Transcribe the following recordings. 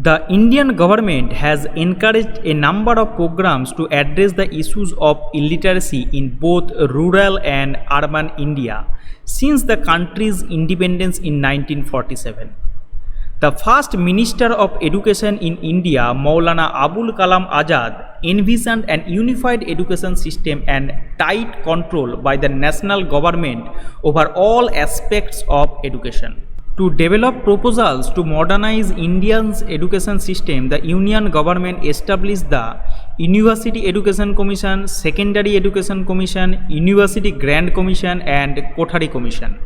The Indian government has encouraged a number of programs to address the issues of illiteracy in both rural and urban India since the country's independence in 1947. The first Minister of Education in India, Maulana Abul Kalam Azad, envisioned an unified education system and tight control by the national government over all aspects of education. To develop proposals to modernize India's education system, the Union government established the University Education Commission, Secondary Education Commission, University Grant Commission and Kothari Commission.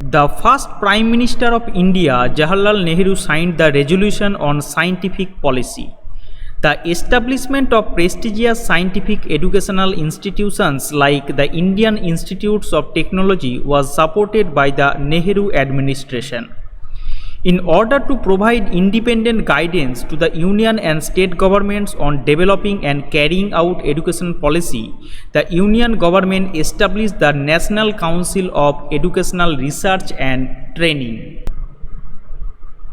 The first Prime Minister of India, Jawaharlal Nehru, signed the Resolution on Scientific Policy. The establishment of prestigious scientific educational institutions like the Indian Institutes of Technology was supported by the Nehru administration. In order to provide independent guidance to the union and state governments on developing and carrying out education policy, the union government established the National Council of Educational Research and Training.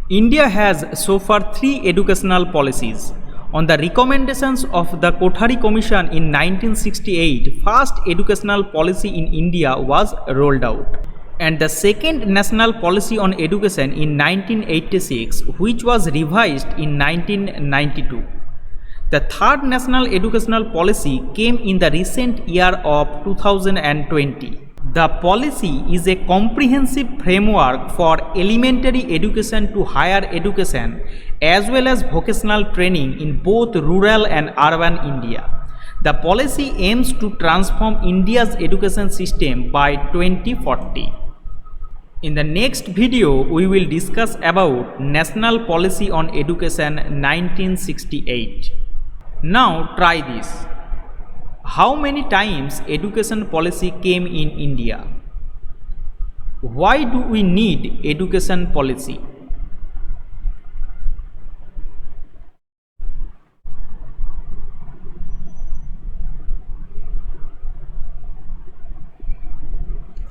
India has so far 3 educational policies. On the recommendations of the Kothari Commission in 1968, first educational policy in India was rolled out, and the second national policy on education in 1986, which was revised in 1992. The third national educational policy came in the recent year of 2020. The policy is a comprehensive framework for elementary education to higher education as well as vocational training in both rural and urban India. The policy aims to transform India's education system by 2040. In the next video, we will discuss about National Policy on Education 1968. Now try this. How many times education policy came in India? Why do we need education policy?